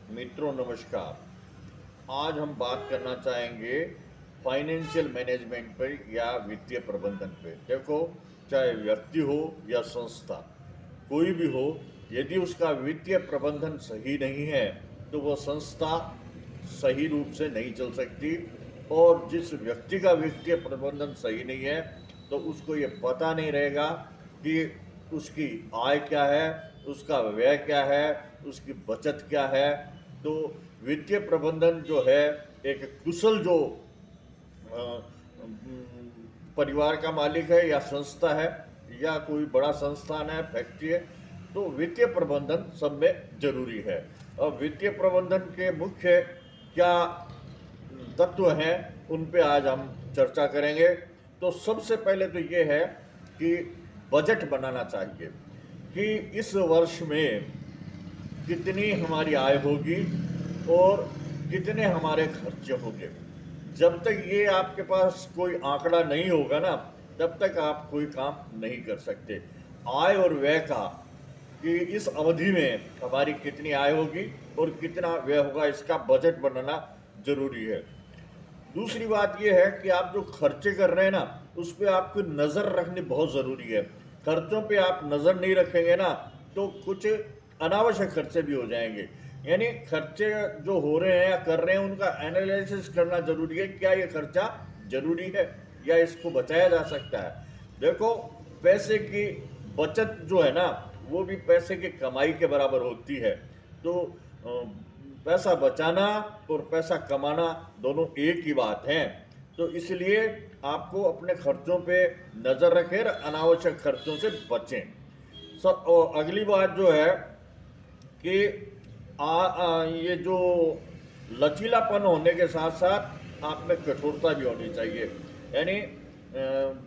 मित्रों नमस्कार। आज हम बात करना चाहेंगे फाइनेंशियल मैनेजमेंट पर या वित्तीय प्रबंधन पे। देखो, चाहे व्यक्ति हो या संस्था, कोई भी हो, यदि उसका वित्तीय प्रबंधन सही नहीं है तो वह संस्था सही रूप से नहीं चल सकती। और जिस व्यक्ति का वित्तीय प्रबंधन सही नहीं है तो उसको ये पता नहीं रहेगा कि उसकी आय क्या है, उसका व्यय क्या है, उसकी बचत क्या है। तो वित्तीय प्रबंधन जो है, एक कुशल जो परिवार का मालिक है या संस्था है या कोई बड़ा संस्थान है, फैक्ट्री है, तो वित्तीय प्रबंधन सब में जरूरी है। और वित्तीय प्रबंधन के मुख्य क्या तत्व हैं, उन पे आज हम चर्चा करेंगे। तो सबसे पहले तो ये है कि बजट बनाना चाहिए कि इस वर्ष में कितनी हमारी आय होगी और कितने हमारे खर्चे होंगे। जब तक ये आपके पास कोई आंकड़ा नहीं होगा ना, तब तक आप कोई काम नहीं कर सकते। आय और व्यय का, कि इस अवधि में हमारी कितनी आय होगी और कितना व्यय होगा, इसका बजट बनाना जरूरी है। दूसरी बात यह है कि आप जो खर्चे कर रहे हैं ना, उस पर आपको नज़र रखनी बहुत ज़रूरी है। खर्चों पे आप नज़र नहीं रखेंगे ना, तो कुछ अनावश्यक खर्चे भी हो जाएंगे। यानी खर्चे जो हो रहे हैं या कर रहे हैं, उनका एनालिसिस करना जरूरी है। क्या ये खर्चा जरूरी है या इसको बचाया जा सकता है। देखो, पैसे की बचत जो है ना, वो भी पैसे की कमाई के बराबर होती है। तो पैसा बचाना और पैसा कमाना दोनों एक ही बात है। तो इसलिए आपको अपने खर्चों पे नज़र रखें और अनावश्यक खर्चों से बचें। और अगली बात जो है कि ये जो लचीलापन होने के साथ साथ आप में कठोरता भी होनी चाहिए। यानी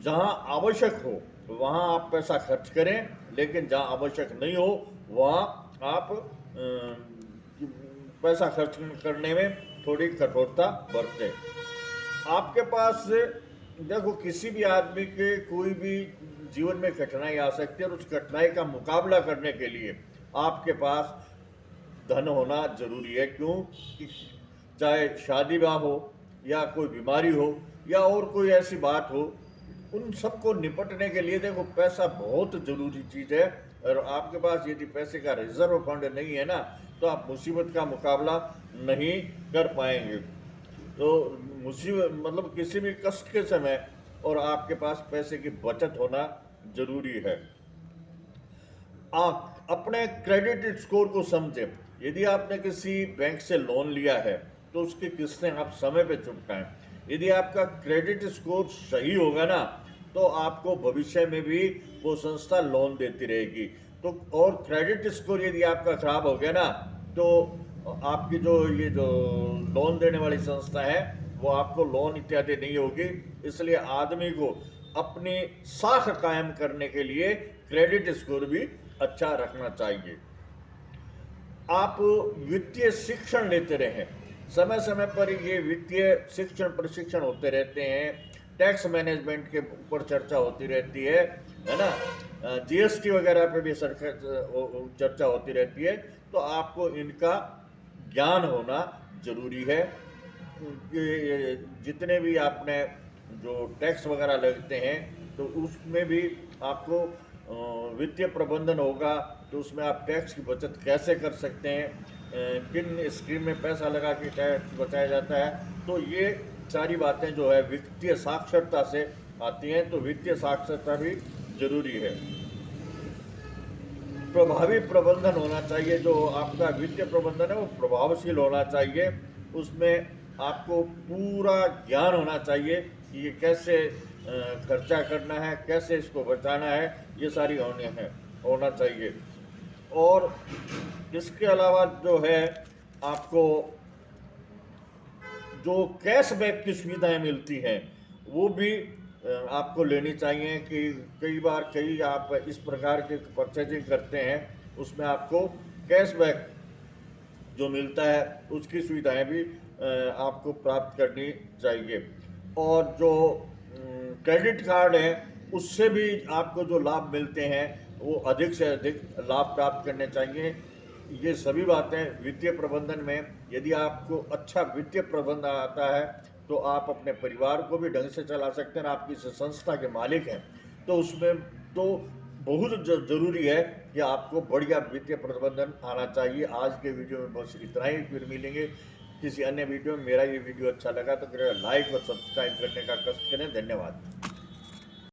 जहाँ आवश्यक हो वहाँ आप पैसा खर्च करें, लेकिन जहाँ आवश्यक नहीं हो वहाँ आप पैसा खर्च करने में थोड़ी कठोरता बरतें। आपके पास, देखो, किसी भी आदमी के कोई भी जीवन में कठिनाई आ सकती है और उस कठिनाई का मुकाबला करने के लिए आपके पास धन होना जरूरी है। क्यों कि चाहे शादी ब्याह हो या कोई बीमारी हो या और कोई ऐसी बात हो, उन सबको निपटने के लिए देखो पैसा बहुत जरूरी चीज़ है। और आपके पास यदि पैसे का रिजर्व फंड नहीं है ना, तो आप मुसीबत का मुकाबला नहीं कर पाएंगे। तो मुसीबत मतलब किसी भी कष्ट के समय और आपके पास पैसे की बचत होना जरूरी है। आप अपने क्रेडिट स्कोर को समझें। यदि आपने किसी बैंक से लोन लिया है तो उसकी किस्तें आप समय पे चुकाएं। यदि आपका क्रेडिट स्कोर सही होगा ना, तो आपको भविष्य में भी वो संस्था लोन देती रहेगी। तो और क्रेडिट स्कोर यदि आपका खराब हो गया ना, तो आपकी जो लोन देने वाली संस्था है, वो आपको लोन इत्यादि नहीं होगी। इसलिए आदमी को अपनी साख कायम करने के लिए क्रेडिट स्कोर भी अच्छा रखना चाहिए। आप वित्तीय शिक्षण लेते रहें। समय समय पर ये वित्तीय शिक्षण प्रशिक्षण होते रहते हैं। टैक्स मैनेजमेंट के ऊपर चर्चा होती रहती है ना। जीएसटी वगैरह पे भी सरकार चर्चा होती रहती है। तो आपको इनका ज्ञान होना जरूरी है कि जितने भी आपने जो टैक्स वगैरह लगते हैं, तो उसमें भी आपको वित्तीय प्रबंधन होगा। तो उसमें आप टैक्स की बचत कैसे कर सकते हैं, किन स्कीम में पैसा लगा के टैक्स बचाया जाता है। तो ये सारी बातें जो है वित्तीय साक्षरता से आती हैं। तो वित्तीय साक्षरता भी जरूरी है। प्रभावी प्रबंधन होना चाहिए। जो आपका वित्तीय प्रबंधन है वो प्रभावशील होना चाहिए। उसमें आपको पूरा ज्ञान होना चाहिए कि ये कैसे खर्चा करना है, कैसे इसको बचाना है, ये सारी होना चाहिए। और इसके अलावा जो है, आपको जो कैशबैक की सुविधाएं मिलती हैं वो भी आपको लेनी चाहिए। कि कई बार आप इस प्रकार के परचेजिंग करते हैं, उसमें आपको कैशबैक जो मिलता है उसकी सुविधाएं भी आपको प्राप्त करनी चाहिए। और जो क्रेडिट कार्ड है, उससे भी आपको जो लाभ मिलते हैं वो अधिक से अधिक लाभ प्राप्त करने चाहिए। ये सभी बातें वित्तीय प्रबंधन में, यदि आपको अच्छा वित्तीय प्रबंधन आता है तो आप अपने परिवार को भी ढंग से चला सकते हैं। आप किसी संस्था के मालिक हैं तो उसमें तो बहुत ज़रूरी है कि आपको बढ़िया वित्तीय प्रबंधन आना चाहिए। आज के वीडियो में बस इतना ही, फिर मिलेंगे किसी अन्य वीडियो में। मेरा ये वीडियो अच्छा लगा तो कृपया लाइक और सब्सक्राइब करने का कष्ट करें। धन्यवाद।